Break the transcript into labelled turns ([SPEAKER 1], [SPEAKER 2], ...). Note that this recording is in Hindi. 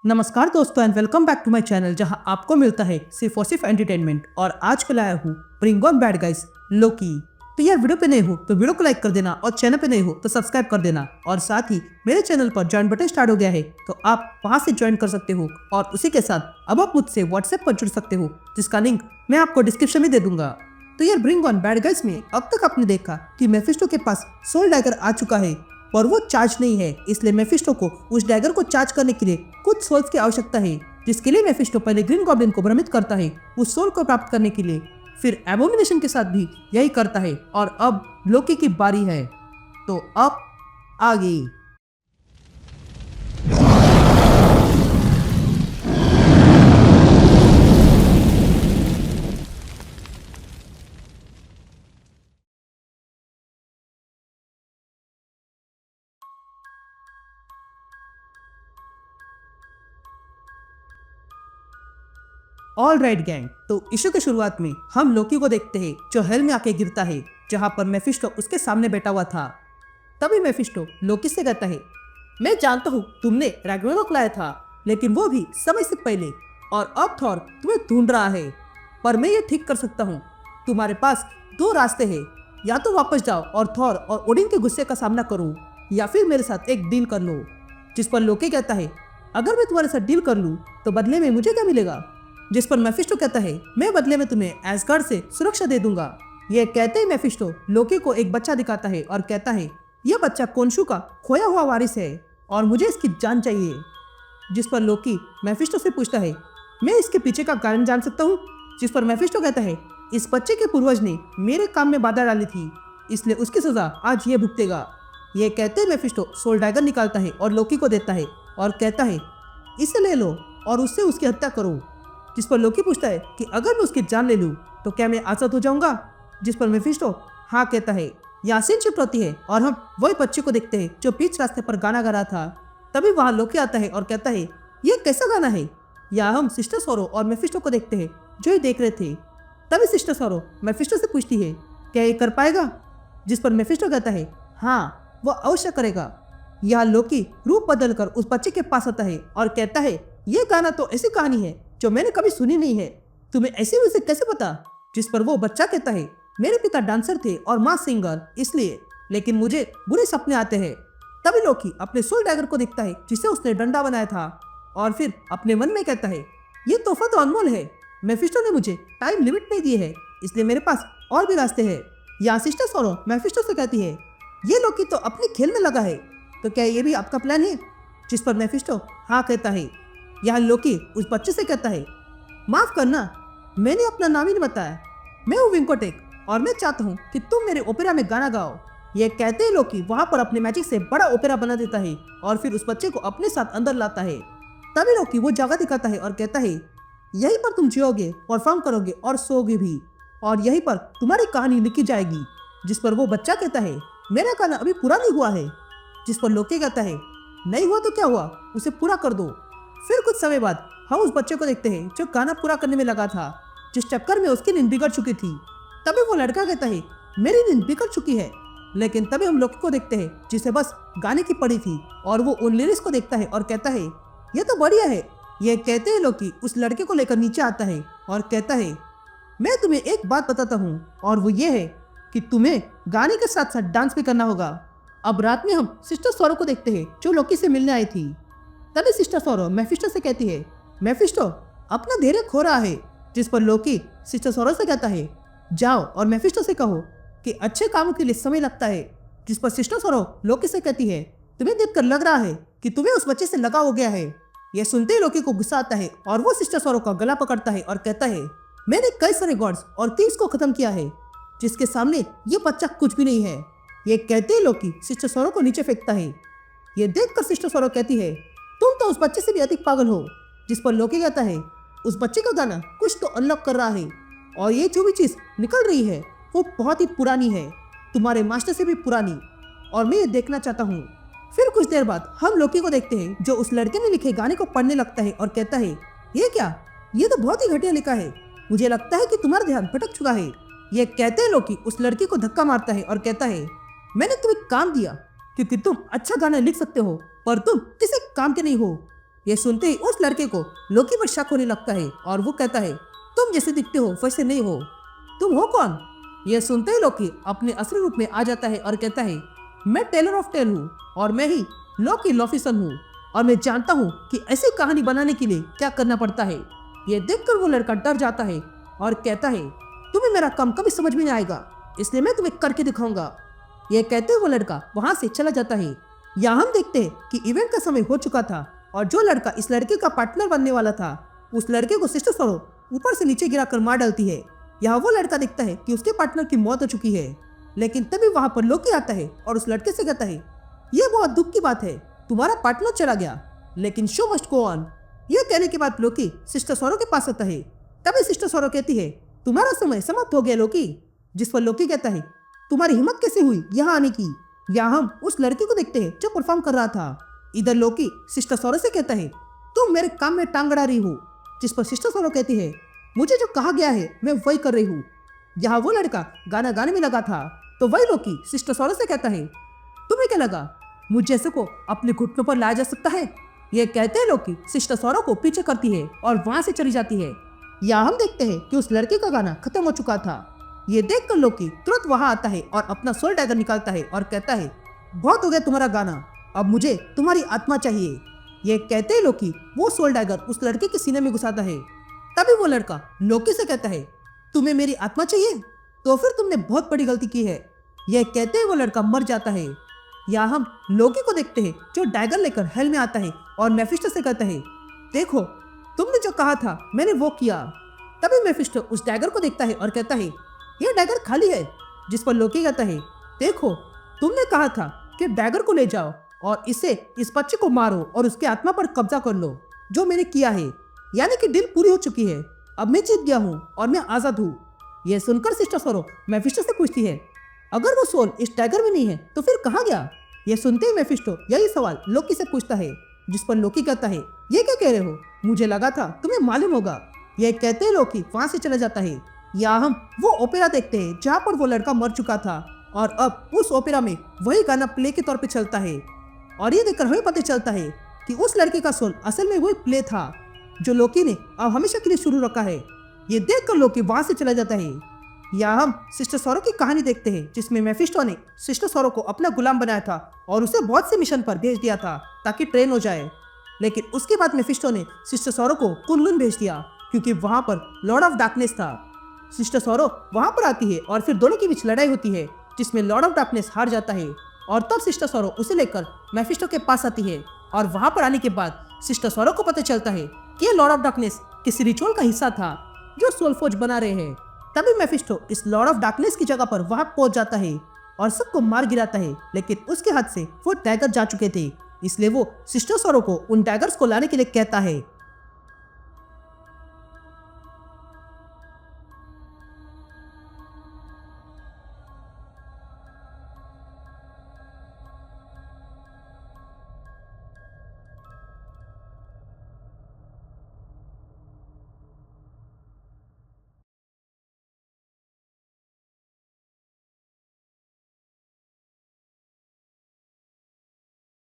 [SPEAKER 1] नमस्कार दोस्तों and welcome back to my channel जहां आपको मिलता है सिर्फ और सिर्फ एंटरटेनमेंट। और आज को लाया हूँ ब्रिंग ऑन बैड गाइस लोकी। तो यार वीडियो पे नए हो तो वीडियो को लाइक कर देना और चैनल पे नए हो तो सब्सक्राइब कर देना। और साथ ही मेरे चैनल पर ज्वाइन बटन स्टार्ट हो गया है तो आप वहां से ज्वाइन कर सकते हो और उसी के साथ अब आप मुझसे व्हाट्सएप पर जुड़ सकते हो जिसका लिंक मैं आपको डिस्क्रिप्शन में दे दूंगा। तो यार ब्रिंग ऑन बैड गाइस में अब तक आपने देखा कि मेफिस्टो के पास सोल डैगर आ चुका है पर वो चार्ज नहीं है, इसलिए मेफिस्टो को उस डैगर को चार्ज करने के लिए कुछ सोल्स की आवश्यकता है, जिसके लिए मेफिस्टो पहले ग्रीन गॉब्लिन को भ्रमित करता है उस सोल को प्राप्त करने के लिए। फिर एबोमिनेशन के साथ भी यही करता है और अब लोकी की बारी है। तो अब आगे ऑल राइट गैंग, तो इशू की शुरुआत में हम लोकी को देखते हैं जो हेल में आके गिरता है जहां पर मेफिस्टो उसके सामने बैठा हुआ था। तभी मेफिस्टो लोकी से कहता है, मैं जानता हूँ तुमने रैग्नारोक लाया था लेकिन वो भी समय से पहले, और अब थॉर तुम्हें ढूंढ रहा है। पर मैं ये ठीक कर सकता हूँ, तुम्हारे पास दो रास्ते हैं, या तो वापस जाओ और थॉर और ओडिन के गुस्से का सामना करूँ या फिर मेरे साथ एक डील कर लो। जिस पर लोकी कहता है, अगर मैं तुम्हारे साथ डील कर लूँ तो बदले में मुझे क्या मिलेगा? जिस पर मेफिस्टो कहता है, मैं बदले में तुम्हें एस्गार्ड से सुरक्षा दे दूंगा। यह कहते ही मेफिस्टो लोकी को एक बच्चा दिखाता है और कहता है, यह बच्चा कोन्शु का खोया हुआ वारिस है और मुझे इसकी जान चाहिए। जिस पर लोकी मेफिस्टो से पूछता है, मैं इसके पीछे का कारण जान सकता हूँ? जिस पर मेफिस्टो कहता है, इस बच्चे के पूर्वज ने मेरे काम में बाधा डाली थी, इसलिए उसकी सजा आज ये भुगतेगा। यह कहते ही मेफिस्टो सोल डैगर निकालता है और लोकी को देता है और कहता है, इसे ले लो और उससे उसकी हत्या करो। जिस पर लोकी पूछता है कि अगर मैं उसकी जान ले लूँ तो क्या मैं आजाद हो जाऊंगा? जिस पर मेफिस्टो हाँ कहता है। यहाँ सीन शिफ्ट होती है और हम वही बच्चे को देखते हैं जो बीच रास्ते पर गाना गा रहा था। तभी वहाँ लोकी आता है और कहता है, ये कैसा गाना है? यहाँ हम सिस्टर सोरो और मेफिस्टो को देखते हैं जो ये देख रहे थे। तभी सिस्टर सोरो मेफिस्टो से पूछती है, क्या ये कर पाएगा? जिस पर मेफिस्टो कहता है, हाँ वो अवश्य करेगा। यहाँ लोकी रूप बदल कर उस बच्चे के पास आता है और कहता है, ये गाना तो ऐसी कहानी है जो मैंने कभी सुनी नहीं है, तुम्हें ऐसी म्यूजिक कैसे पता? जिस पर वो बच्चा कहता है, मेरे पिता डांसर थे और माँ सिंगर, इसलिए, लेकिन मुझे बुरे सपने आते हैं। तभी लोकी अपने सोल डैगर को देखता है जिसे उसने डंडा बनाया था और फिर अपने मन में कहता है, ये तोहफा तो अनमोल है, मेफिस्टो ने मुझे टाइम लिमिट नहीं दी है, इसलिए मेरे पास और भी रास्ते हैं। यहाँ सिस्टर सोरो मेफिस्टो से कहती है, ये लोकी तो अपने खेल में लगा है, तो क्या ये भी आपका प्लान है? जिस पर मेफिस्टो हाँ कहता है। यहाँ लोकी उस बच्चे से कहता है, माफ करना, मैंने अपना नाम ही नहीं बताया, मैं हूँ विंकोटेक और मैं चाहता हूँ कि तुम मेरे ओपेरा में गाना गाओ। यह कहते ही लोकी वहाँ पर अपने मैजिक से बड़ा ओपेरा बना देता है और फिर उस बच्चे को अपने साथ अंदर लाता है। तभी लोकी वो जगह दिखाता है और कहता है, यहीं पर तुम जियोगे, परफॉर्म करोगे और सोओगे भी, और यहीं पर तुम्हारी कहानी लिखी जाएगी। जिस पर वो बच्चा कहता है, मेरा गाना अभी पूरा नहीं हुआ है। जिस पर लोकी कहता है, नहीं हुआ तो क्या हुआ, उसे पूरा कर दो। फिर कुछ समय बाद हम उस बच्चे को देखते हैं जो गाना पूरा करने में लगा था, जिस चक्कर में उसकी नींद बिगड़ चुकी थी। तभी वो लड़का कहता है, मेरी नींद बिगड़ चुकी है। लेकिन तभी हम लोकी को देखते हैं जिसे बस गाने की पड़ी थी और वो उन लिरिक्स को देखता है और कहता है, ये तो बढ़िया है। यह कहते हैं लोकी उस लड़के को लेकर नीचे आता है और कहता है, मैं तुम्हें एक बात बताता हूँ और वो ये है कि तुम्हें गाने के साथ साथ डांस भी करना होगा। अब रात में हम सिस्टर सोरो को देखते हैं जो लोकी से मिलने आई थी। तभी सिस्टर सोरो मेफिस्टो से कहती है, मेफिस्टो अपना धैर्य खो रहा है। जिस पर लोकी सिस्टर सोरो से कहता है, जाओ और मेफिस्टो से कहो कि अच्छे कामों के लिए समय लगता है। जिस पर सिस्टर सोरो लोकी से कहती है, तुम्हें देखकर लग रहा है कि तुम्हें उस बच्चे से लगा हो गया है। यह सुनते ही लोकी को गुस्सा आता है और वो सिस्टर सोरो का गला पकड़ता है और कहता है, मैंने कई सारे गॉड्स और किंग्स को खत्म किया है जिसके सामने ये बच्चा कुछ भी नहीं है। ये कहते ही लोकी सिस्टर सोरो को नीचे फेंकता है। ये देखकर सिस्टर सोरो कहती है, तुम तो उस बच्चे से भी अधिक पागल हो। जिस पर लोकी कहता है, उस बच्चे का गाना कुछ तो अनलॉक कर रहा है और ये जो भी चीज निकल रही है वो बहुत ही पुरानी है, तुम्हारे मास्टर से भी पुरानी, और मैं ये देखना चाहता हूँ। फिर कुछ देर बाद हम लोकी को देखते हैं जो उस लड़के ने लिखे गाने को पढ़ने लगता है और कहता है, ये क्या, ये तो बहुत ही घटिया लिखा है, मुझे लगता है कि तुम्हारा ध्यान भटक चुका है। यह कहते हैं लोकी उस लड़की को धक्का मारता है और कहता है, मैंने तुम्हें काम दिया क्योंकि तुम अच्छा गाना लिख सकते हो पर तुम किसी काम के नहीं हो। ये सुनते ही उस लड़के को लोकी पर शक होने लगता है और वो कहता है, तुम जैसे दिखते हो वैसे नहीं हो, तुम हो कौन? ये सुनते ही लोकी अपने असली रूप में आ जाता है और कहता है, मैं टेलर ऑफ टेल हूँ और मैं ही लोकी लॉफिसन हूँ और मैं जानता हूँ कि ऐसी कहानी बनाने के लिए क्या करना पड़ता है। ये देखकर वो लड़का डर जाता है और कहता है, तुम्हें मेरा काम कभी समझ में नहीं आएगा, इसलिए मैं तुम्हें करके दिखाऊंगा। ये कहते हुए वो लड़का वहां से चला जाता है। यहाँ हम देखते हैं कि इवेंट का समय हो चुका था और जो लड़का इस लड़के का पार्टनर बनने वाला था उस लड़के को सिस्टर सोरो ऊपर से नीचे गिराकर मार डालती है। यहाँ वो लड़का देखता है कि उसके पार्टनर की मौत हो चुकी है, लेकिन तभी वहां पर लोकी आता है और उस लड़के से कहता है, ये बहुत दुख की बात है, तुम्हारा पार्टनर चला गया, लेकिन शो मस्ट गो ऑन। ये कहने के बाद लोकी सिस्टर सोरो के पास आता है। तभी सिस्टर सोरो कहती है, तुम्हारा समय समाप्त हो गया लोकी। जिस पर लोकी कहता है, तुम्हारी हिम्मत कैसे हुई यहाँ आने की? यहाँ हम उस लड़के को देखते हैं जो परफॉर्म कर रहा था। इधर लोकी सिस्टर सोरो से कहता है, तुम मेरे काम में टांग अड़ा रही हो। जिस पर सिस्टर सोरो कहती है, मुझे जो कहा गया है मैं वही कर रही हूँ। यहाँ वो लड़का गाना गाने में लगा था तो वही लोकी सिस्टर सोरो से कहता है, तुम्हें क्या लगा मुझ जैसे को अपने घुटनों पर लाया जा सकता है? ये कहते हैं लोकी सिस्टर सोरो को पीछे करती है और वहां से चली जाती है। यहाँ हम देखते हैं कि उस लड़के का गाना खत्म हो चुका था। ये देखकर लोकी तुरंत वहां आता है और अपना सोल डैगर निकालता है और कहता है, बहुत हो गया तुम्हारा गाना, अब मुझे तुम्हारी आत्मा चाहिए। ये कहते ही लोकी वो सोल डैगर उस लड़के के सीने में घुसाता है। तभी वो लड़का लोकी से कहता है, तुम्हें मेरी आत्मा चाहिए? तो फिर तुमने बहुत बड़ी गलती की है। यह कहते ही वो लड़का मर जाता है। यहाँ हम लोकी को देखते हैं जो डैगर लेकर हेल में आता है और मेफिस्टो से कहता है, देखो तुमने जो कहा था मैंने वो किया। तभी मेफिस्टो उस डैगर को देखता है और कहता है, यह डैगर खाली है। जिस पर लोकी कहता है, देखो तुमने कहा था कि डैगर को ले जाओ और इसे इस बच्चे को मारो और उसके आत्मा पर कब्जा कर लो, जो मैंने किया है, यानी कि डील पूरी हो चुकी है। अब मैं जीत गया हूँ और मैं आजाद हूँ। यह सुनकर सिस्टर सोरो मेफिस्टो से पूछती है, अगर वो सोल इस डैगर में नहीं है तो फिर कहाँ गया? यह सुनते ही मेफिस्टो यही सवाल लोकी से पूछता है। जिस पर लोकी कहता है, ये क्या कह रहे हो, मुझे लगा था तुम्हें मालूम होगा। यह कहते ही लोकी वहां से चला जाता है। यहाँ हम वो ओपेरा देखते हैं जहाँ पर वो लड़का मर चुका था और अब उस ओपेरा में वही गाना प्ले के तौर पे चलता है। और ये देखकर हमें पता चलता है कि उस लड़के का सोल असल में वही प्ले था जो लोकी ने अब हमेशा के लिए शुरू रखा है। ये देखकर लोकी वहां से चला जाता है। यहाँ हम सिस्टर सोरो की कहानी देखते हैं जिसमें मेफिस्टो ने सिस्टर सोरो को अपना गुलाम बनाया था और उसे बहुत से मिशन पर भेज दिया था ताकि ट्रेन हो जाए। लेकिन उसके बाद मेफिस्टो ने सिस्टर सोरो को कुनलुन भेज दिया क्योंकि वहां पर लॉर्ड ऑफ डार्कनेस था। सिस्टर सोरो वहां पर आती है और फिर दोनों के बीच लड़ाई होती है जिसमें लॉर्ड ऑफ डार्कनेस हार जाता है और तब सिस्टर सोरो उसे लेकर मेफिस्टो के पास आती है। और वहां पर आने के बाद सिस्टर सोरो को पता चलता है कि लॉर्ड ऑफ डार्कनेस किसी रिचुअल का हिस्सा था जो सोलफोज बना रहे हैं। तभी मेफिस्टो इस लॉर्ड ऑफ डार्कनेस की जगह पर वहां पहुंच जाता है और सबको मार गिराता है, लेकिन उसके हाथ से वो डैगर जा चुके थे, इसलिए वो सिस्टर सोरो को उन डैगर्स को लाने के लिए कहता है।